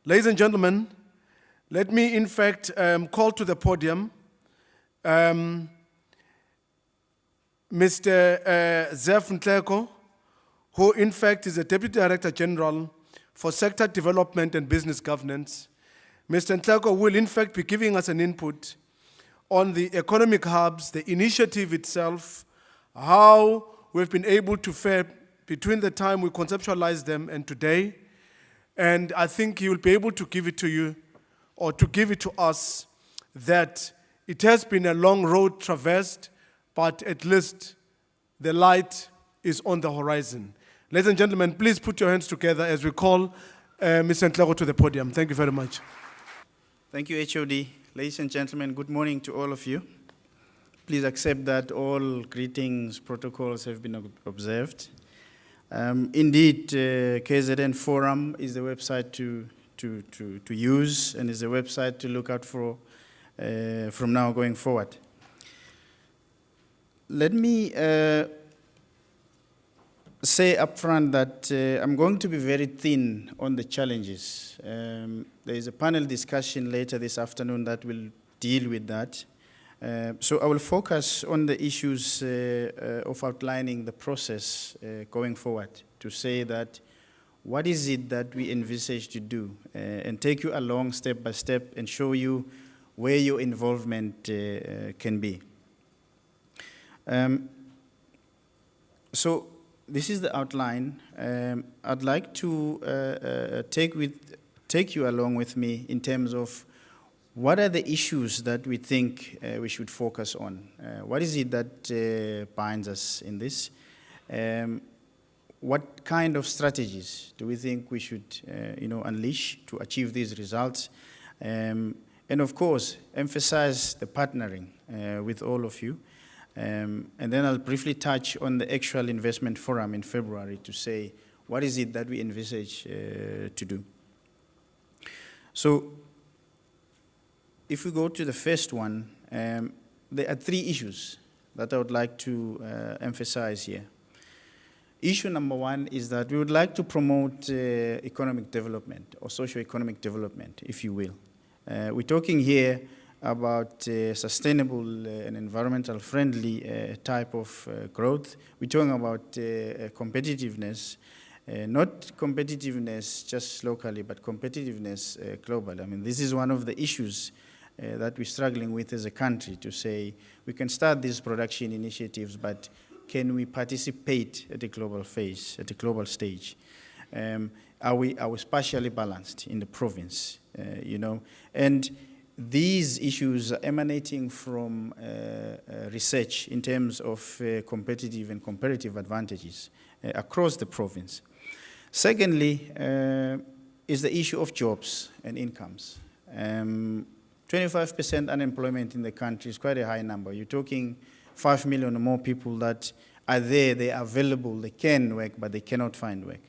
Ladies and gentlemen, let me in fact call to the podium Mr. Zeph Nhleku, who in fact is the Deputy Director General for Sector Development and Business Governance. Mr. Nhleku will in fact be giving us an input on the economic hubs, the initiative itself, how we've been able to fare between the time we conceptualized them and today. And I think he will be able to give it to you, or to give it to us, that it has been a long road traversed, but at least the light is on the horizon. Ladies and gentlemen, please put your hands together as we call Mr. Nhleku to the podium. Thank you very much. Thank you, HOD. Ladies and gentlemen, good morning to all of you. Please accept that all greetings protocols have been observed. Indeed, KZN Forum is the website to use and is the website to look out for from now going forward. Let me say up front that I'm going to be very thin on the challenges. There is a panel discussion later this afternoon that will deal with that. So I will focus on the issues of outlining the process going forward, to say that what is it that we envisage to do, and take you along step by step and show you where your involvement can be. So this is the outline. I'd like to take you along with me in terms of what are the issues that we think we should focus on? What is it that binds us in this? What kind of strategies do we think we should unleash to achieve these results? And of course, emphasize the partnering with all of you. And then I'll briefly touch on the actual investment forum in February to say, what is it that we envisage to do? So, if we go to the first one, there are three issues that I would like to emphasize here. Issue number one is that we would like to promote economic development, or socio-economic development, if you will. We're talking here about sustainable and environmental friendly type of growth. We're talking about competitiveness, not competitiveness just locally, but competitiveness globally. I mean, this is one of the issues that we're struggling with as a country, to say we can start these production initiatives, but can we participate at a global phase, at a global stage? Are we spatially balanced in the province? And these issues are emanating from research in terms of competitive and comparative advantages across the province. Secondly, is the issue of jobs and incomes. 25% unemployment in the country is quite a high number. You're talking 5 million or more people that are there, they are available, they can work, but they cannot find work.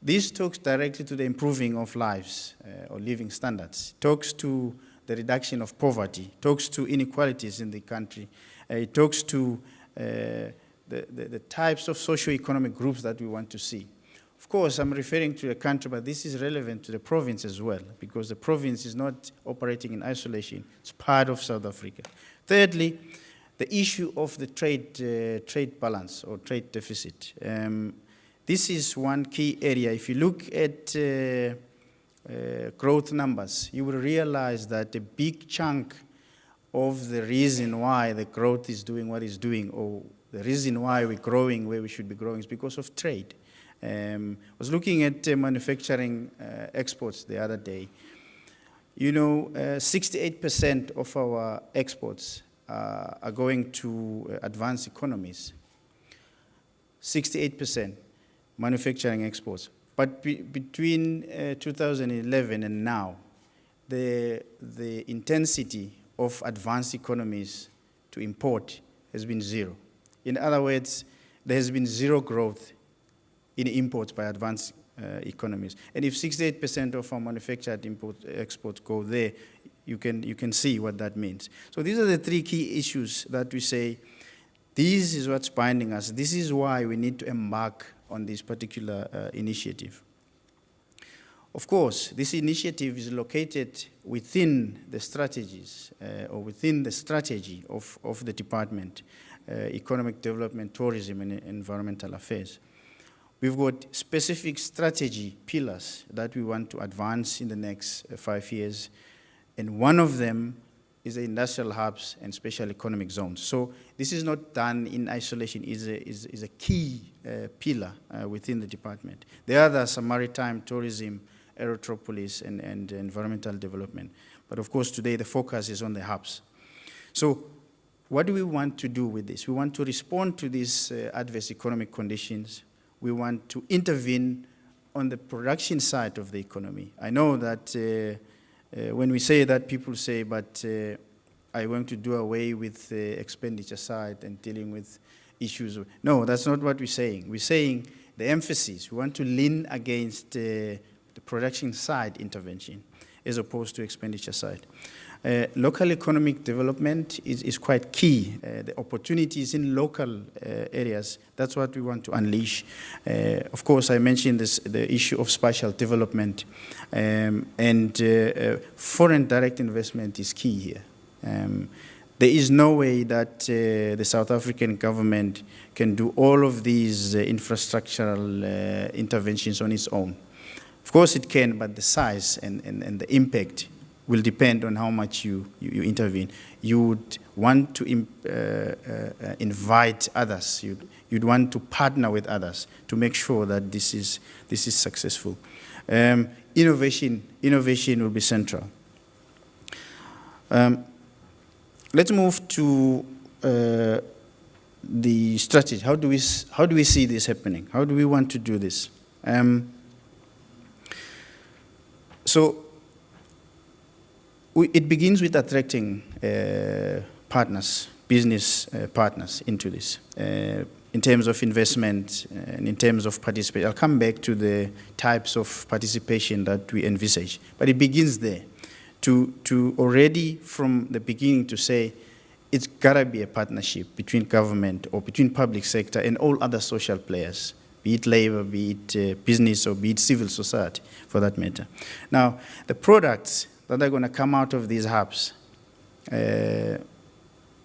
This talks directly to the improving of lives or living standards. It talks to the reduction of poverty, talks to inequalities in the country. It talks to the types of socio-economic groups that we want to see. Of course, I'm referring to the country, but this is relevant to the province as well, because the province is not operating in isolation. It's part of South Africa. Thirdly, the issue of the trade balance or trade deficit. This is one key area. If you look at growth numbers, you will realize that a big chunk of the reason why the growth is doing what it's doing, or the reason why we're growing where we should be growing, is because of trade. I was looking at manufacturing exports the other day. 68% of our exports are going to advanced economies. 68% manufacturing exports. But between 2011 and now, the intensity of advanced economies to import has been zero. In other words, there has been zero growth in imports by advanced economies. And if 68% of our manufactured exports go there, you can see what that means. So these are the three key issues that we say, this is what's binding us. This is why we need to embark on this particular initiative. Of course, this initiative is located within the strategies or within the strategy of the department, Economic Development, Tourism and Environmental Affairs. We've got specific strategy pillars that we want to advance in the next 5 years, and one of them is the industrial hubs and special economic zones. So this is not done in isolation, is a key pillar within the department. The others are maritime, tourism, aerotropolis, and environmental development. But of course, today the focus is on the hubs. So what do we want to do with this? We want to respond to these adverse economic conditions. We want to intervene on the production side of the economy. I know that when we say that, people say, but I want to do away with the expenditure side and dealing with issues. No, that's not what we're saying. We're saying the emphasis, we want to lean against the production side intervention as opposed to expenditure side. Local economic development is quite key. The opportunities in local areas, that's what we want to unleash. Of course, I mentioned the issue of spatial development, and foreign direct investment is key here. There is no way that the South African government can do all of these infrastructural interventions on its own. Of course it can, but the size and the impact will depend on how much you intervene. You would want to invite others. You'd want to partner with others to make sure that this is successful. Innovation will be central. Let's move to the strategy. How do we see this happening? How do we want to do this? It begins with attracting partners, business partners into this, in terms of investment and in terms of participation. I'll come back to the types of participation that we envisage, but it begins there, to already from the beginning to say it's gotta be a partnership between government or between public sector and all other social players, be it labor, be it business, or be it civil society, for that matter. Now, the products that are going to come out of these hubs, there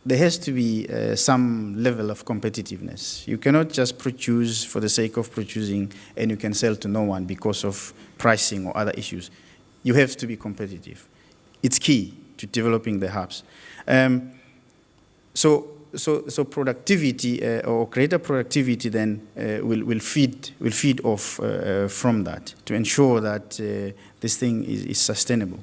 has to be some level of competitiveness. You cannot just produce for the sake of producing and you can sell to no one because of pricing or other issues. You have to be competitive. It's key to developing the hubs. So productivity or greater productivity then will feed off from that to ensure that this thing is sustainable.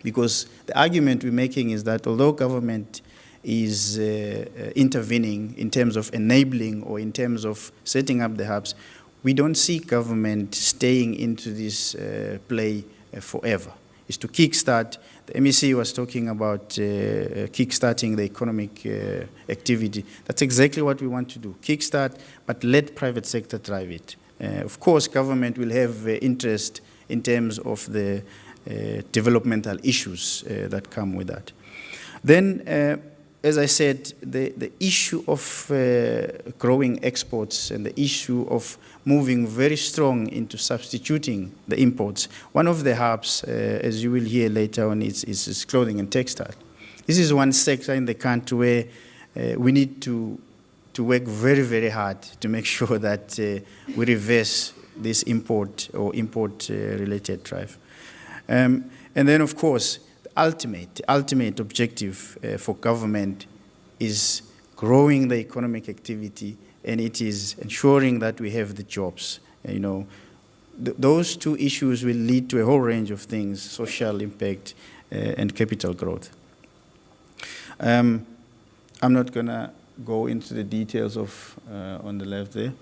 Because the argument we're making is that although government is intervening in terms of enabling or in terms of setting up the hubs, we don't see government staying into this play forever. It's to kickstart. The MEC was talking about kickstarting the economic activity. That's exactly what we want to do. Kickstart, but let private sector drive it. Of course, government will have interest in terms of the developmental issues that come with that. Then, as I said, the issue of growing exports and the issue of moving very strong into substituting the imports. One of the hubs, as you will hear later on, is clothing and textile. This is one sector in the country where we need to work very, very hard to make sure that we reverse this import or import-related drive. And then, of course, the ultimate objective for government is growing the economic activity, and it is ensuring that we have the jobs. You know, those two issues will lead to a whole range of things: social impact and capital growth. I'm not going to go into the details of on the left there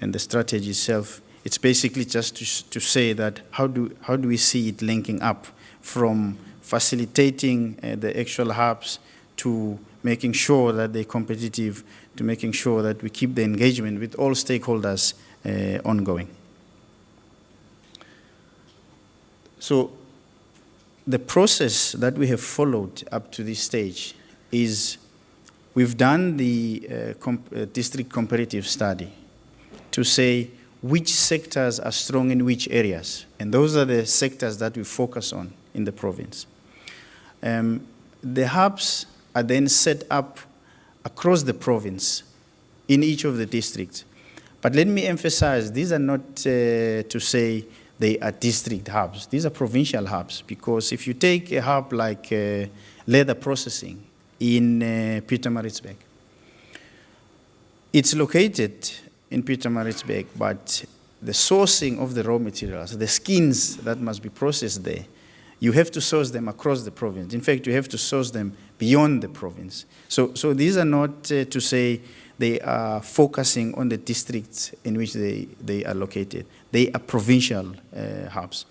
and the strategy itself. It's basically just to say that how do we see it linking up from facilitating the actual hubs to making sure that they're competitive, to making sure that we keep the engagement with all stakeholders ongoing. So the process that we have followed up to this stage is we've done the district comparative study to say which sectors are strong in which areas. And those are the sectors that we focus on in the province. The hubs are then set up across the province in each of the districts. But let me emphasize, these are not to say they are district hubs. These are provincial hubs, because if you take a hub like leather processing in Pietermaritzburg, it's located in Pietermaritzburg, but the sourcing of the raw materials, the skins that must be processed there, you have to source them across the province. In fact, you have to source them beyond the province. So these are not to say they are focusing on the districts in which they are located. They are provincial hubs.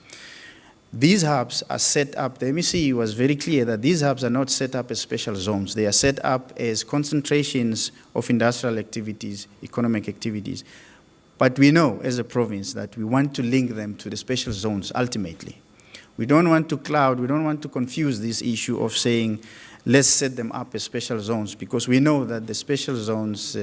These hubs are set up, the MEC was very clear that these hubs are not set up as special zones. They are set up as concentrations of industrial activities, economic activities. But we know as a province that we want to link them to the special zones ultimately. We don't want to cloud, we don't want to confuse this issue of saying, let's set them up as special zones, because we know that the special zones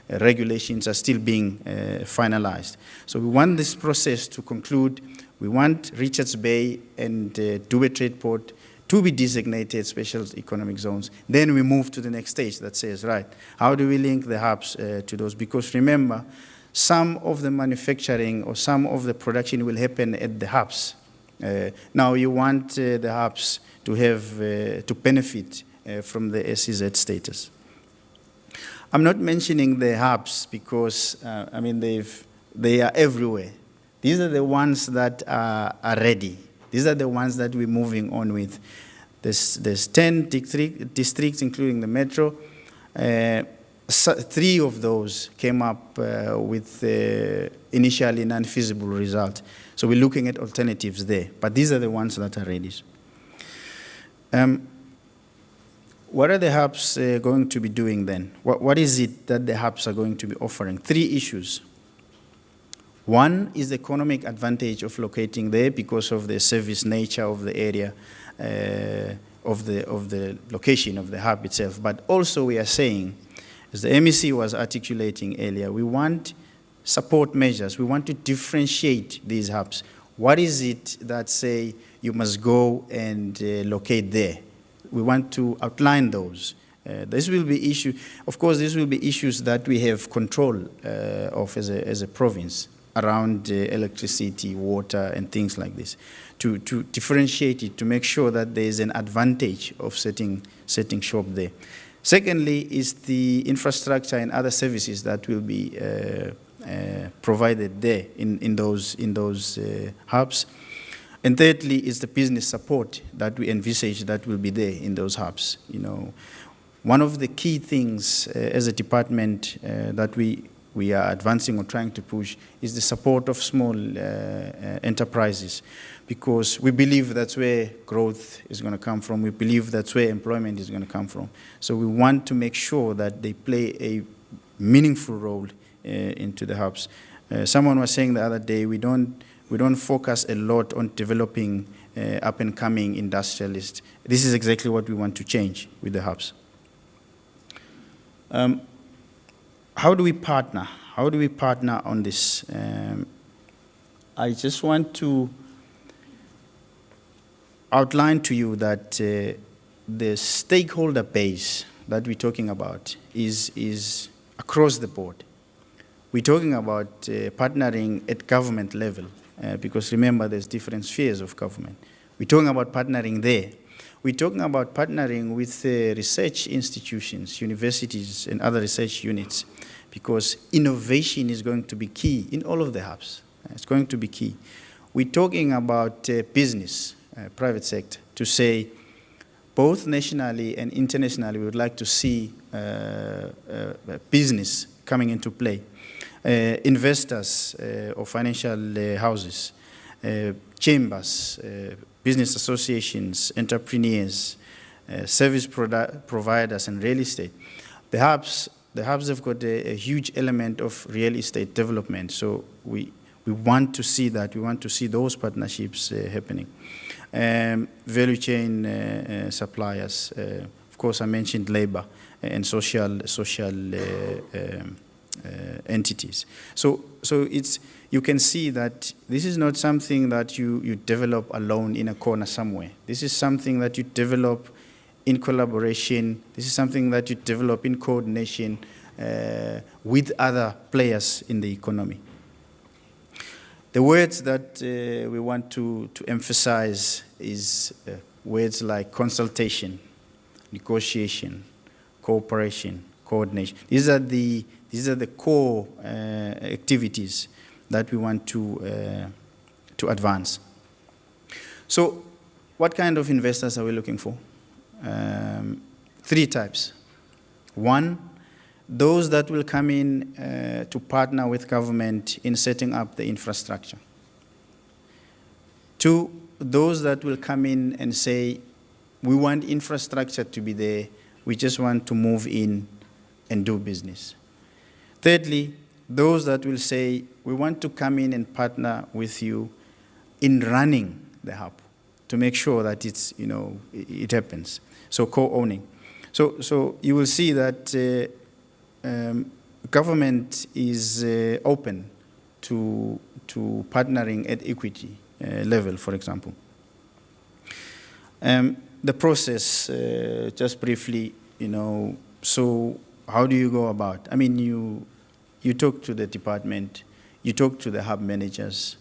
regulations are still being finalized. So we want this process to conclude. We want Richards Bay and Dube Trade Port to be designated special economic zones. Then we move to the next stage that says, right, how do we link the hubs to those? Because remember, some of the manufacturing or some of the production will happen at the hubs. Now you want the hubs to have to benefit from the SEZ status. I'm not mentioning the hubs because I mean they are everywhere. These are the ones that are ready. These are the ones that we're moving on with. There's 10 districts, including the metro. 3 of those came up with initially non-feasible result. So we're looking at alternatives there. But these are the ones that are ready. What are the hubs going to be doing then? What is it that the hubs are going to be offering? 3 issues. One is the economic advantage of locating there because of the service nature of the area, of the location of the hub itself. But also we are saying, as the MEC was articulating earlier, we want support measures. We want to differentiate these hubs. What is it that say you must go and locate there? We want to outline those. This will be issue. Of course, this will be issues that we have control of as a province around electricity, water, and things like this, to differentiate it, to make sure that there is an advantage of setting shop there. Secondly, is the infrastructure and other services that will be provided there in those hubs. And thirdly, is the business support that we envisage that will be there in those hubs. You know, one of the key things as a department that we are advancing or trying to push is the support of small enterprises, because we believe that's where growth is going to come from. We believe that's where employment is going to come from. So we want to make sure that they play a meaningful role into the hubs. Someone was saying the other day, we don't focus a lot on developing up-and-coming industrialists. This is exactly what we want to change with the hubs. How do we partner? How do we partner on this? I just want to outline to you that the stakeholder base that we're talking about is across the board. We're talking about partnering at government level, because remember, there's different spheres of government. We're talking about partnering there. We're talking about partnering with research institutions, universities, and other research units, because innovation is going to be key in all of the hubs. It's going to be key. We're talking about business, private sector, to say both nationally and internationally we would like to see business coming into play. Investors or financial houses, chambers, business associations, entrepreneurs, service providers, and real estate. The hubs have got a huge element of real estate development, so we want to see that. We want to see those partnerships happening. Value chain suppliers. Of course, I mentioned labor and social entities. So you can see that this is not something that you develop alone in a corner somewhere. This is something that you develop in collaboration. This is something that you develop in coordination with other players in the economy. The words that we want to emphasize is words like consultation, negotiation, cooperation, coordination. These are the core activities that we want to advance. So, what kind of investors are we looking for? 3 types. 1, those that will come in to partner with government in setting up the infrastructure. 2, those that will come in and say, we want infrastructure to be there, we just want to move in and do business. Thirdly, those that will say, we want to come in and partner with you in running the hub to make sure that it's, it happens. So co-owning. So you will see that government is open to partnering at equity level, for example. The process, just briefly, so how do you go about? I mean, you talk to the department, you talk to the hub managers.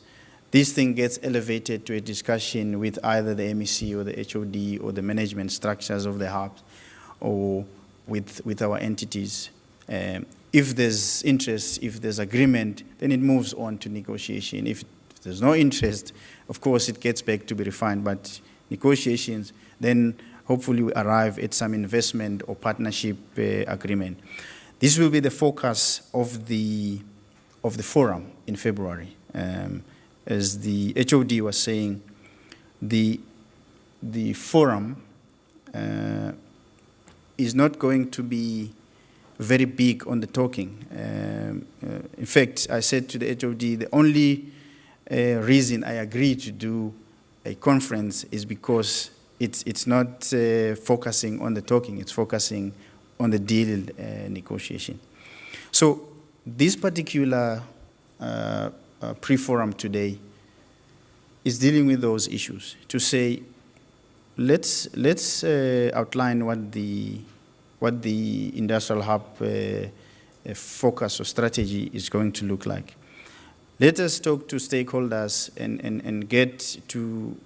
This thing gets elevated to a discussion with either the MEC or the HOD or the management structures of the hubs or with our entities. If there's interest, if there's agreement, then it moves on to negotiation. If there's no interest, of course, it gets back to be refined, but negotiations, then hopefully we arrive at some investment or partnership agreement. This will be the focus of the forum in February. As the HOD was saying, the forum is not going to be very big on the talking. In fact, I said to the HOD, the only reason I agree to do a conference is because it's not focusing on the talking, it's focusing on the deal negotiation. So this particular pre-forum today is dealing with those issues to say, let's outline what the industrial hub focus or strategy is going to look like. Let us talk to stakeholders and get to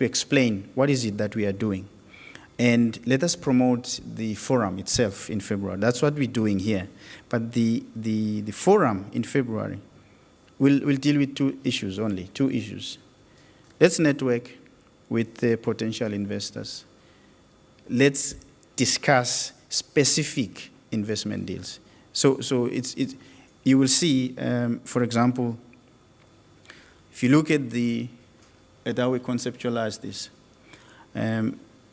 explain what is it that we are doing. And let us promote the forum itself in February. That's what we're doing here. But the forum in February will deal with 2 issues only, 2 issues. Let's network with the potential investors. Let's discuss specific investment deals. So you will see, for example, if you look at how we conceptualize this,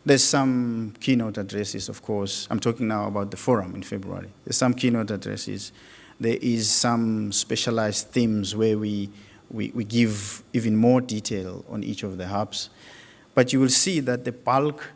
there's some keynote addresses, of course. I'm talking now about the forum in February. There's some keynote addresses. There is some specialized themes where we give even more detail on each of the hubs. But you will see that the bulk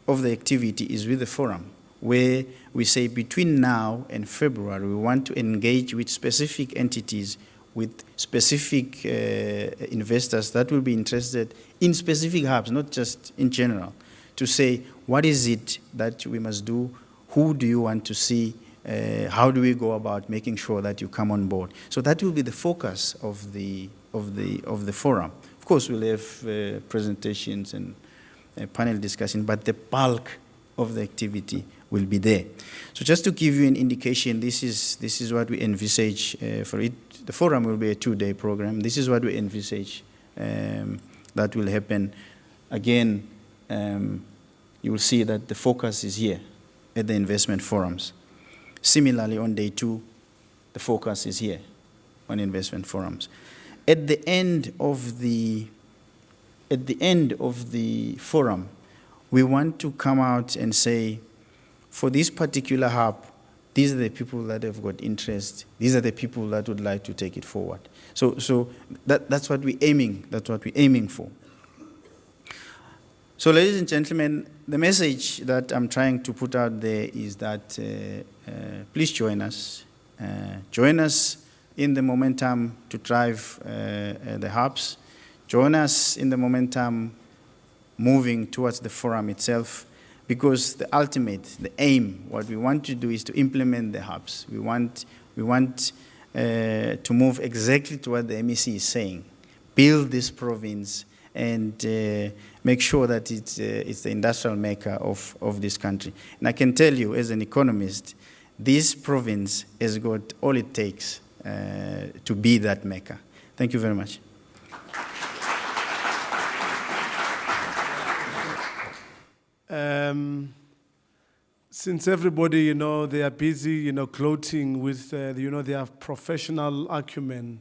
of the activity is with the forum, where we say between now and February, we want to engage with specific entities, with specific investors that will be interested in specific hubs, not just in general, to say, what is it that we must do? Who do you want to see? How do we go about making sure that you come on board? So that will be the focus of the forum. Of course, we'll have presentations and panel discussion, but the bulk of the activity will be there. So just to give you an indication, this is what we envisage for it. The forum will be a 2-day program. This is what we envisage that will happen. Again, you will see that the focus is here at the investment forums. Similarly, on day 2, the focus is here on investment forums. At the end of the forum, we want to come out and say, for this particular hub, these are the people that have got interest. These are the people that would like to take it forward. So that's what we're aiming. That's what we're aiming for. So, ladies and gentlemen, the message that I'm trying to put out there is that please join us. Join us in the momentum to drive the hubs. Join us in the momentum moving towards the forum itself, because the ultimate, the aim, what we want to do is to implement the hubs. We want to move exactly to what the MEC is saying. Build this province and make sure that it's the industrial maker of this country. And I can tell you, as an economist, this province has got all it takes to be that maker. Thank you very much. Since everybody, they are busy, gloating with, their professional acumen,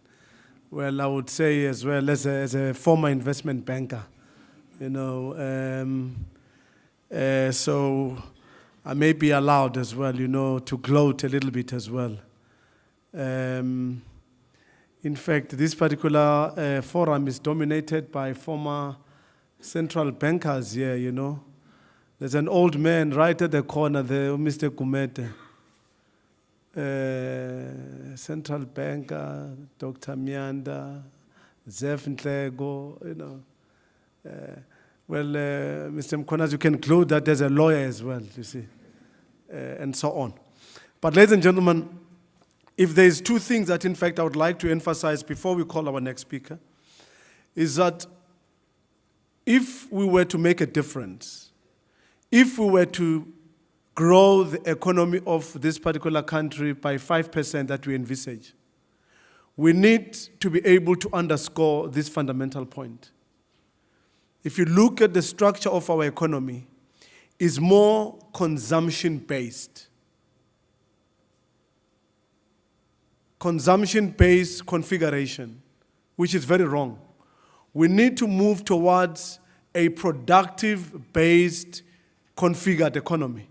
well, I would say as well, as a former investment banker, so I may be allowed as well, to gloat a little bit as well. In fact, this particular forum is dominated by former central bankers here, There's an old man right at the corner there, Mr. Kumete. Central banker, Dr. Mianda, Zeph Nhleku, Mr. Mkonas, you can gloat that there's a lawyer as well, you see, and so on. But ladies and gentlemen, if there's two things that in fact I would like to emphasize before we call our next speaker, is that if we were to make a difference, if we were to grow the economy of this particular country by 5% that we envisage, we need to be able to underscore this fundamental point. If you look at the structure of our economy, it's more consumption-based. Consumption-based configuration, which is very wrong. We need to move towards a productive-based configured economy,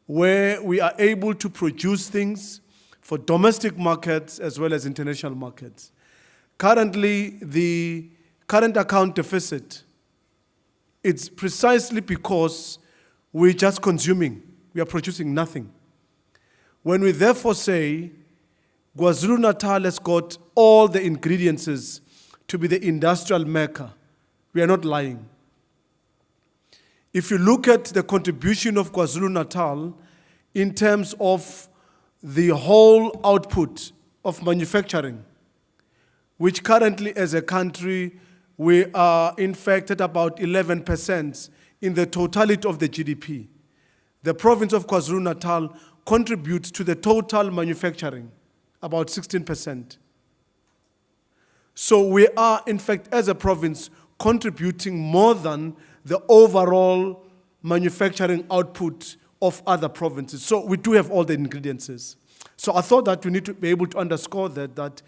where we are able to produce things for domestic markets as well as international markets. Currently, the current account deficit, it's precisely because we're just consuming, we are producing nothing. When we therefore say Kwazulu-Natal has got all the ingredients to be the industrial mecca, we are not lying. If you look at the contribution of KwaZulu-Natal in terms of the whole output of manufacturing, which currently as a country, we are in fact at about 11% in the totality of the GDP. The province of KwaZulu-Natal contributes to the total manufacturing, about 16%. So we are in fact as a province contributing more than the overall manufacturing output of other provinces. So we do have all the ingredients. So I thought that we need to be able to underscore that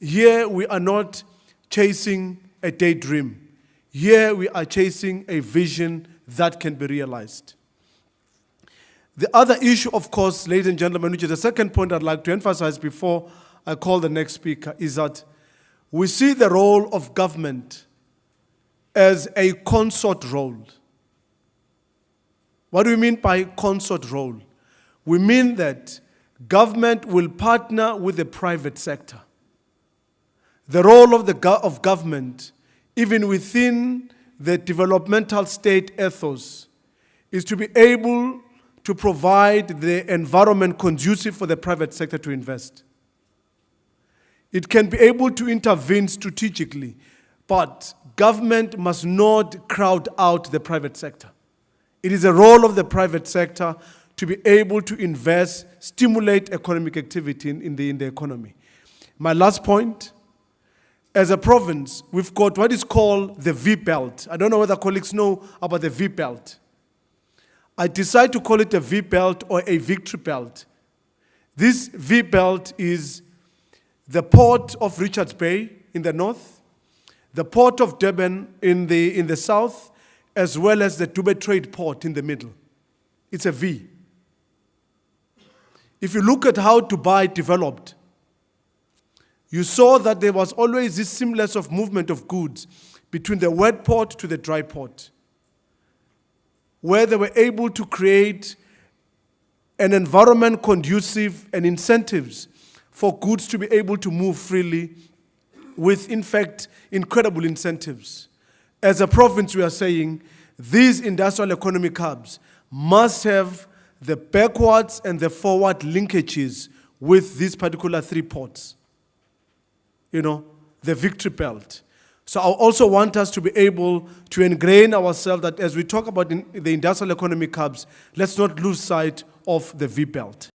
here we are not chasing a daydream. Here we are chasing a vision that can be realized. The other issue, of course, ladies and gentlemen, which is the second point I'd like to emphasize before I call the next speaker, is that we see the role of government as a consort role. What do we mean by consort role? We mean that government will partner with the private sector. The role of government, even within the developmental state ethos, is to be able to provide the environment conducive for the private sector to invest. It can be able to intervene strategically, but government must not crowd out the private sector. It is a role of the private sector to be able to invest, stimulate economic activity in the economy. My last point, as a province, we've got what is called the V-belt. I don't know whether colleagues know about the V-belt. I decide to call it a V-belt or a victory belt. This V-belt is the port of Richards Bay in the north, the port of Durban in the south, as well as the Dubai Trade Port in the middle. It's a V. If you look at how Dubai developed, you saw that there was always this seamless of movement of goods between the wet port to the dry port. where they were able to create an environment conducive and incentives for goods to be able to move freely with, in fact, incredible incentives. As a province, we are saying these industrial economic hubs must have the backwards and the forward linkages with these particular 3 ports. You know, the victory belt. So I also want us to be able to ingrain ourselves that as we talk about the industrial economic hubs, let's not lose sight of the V belt.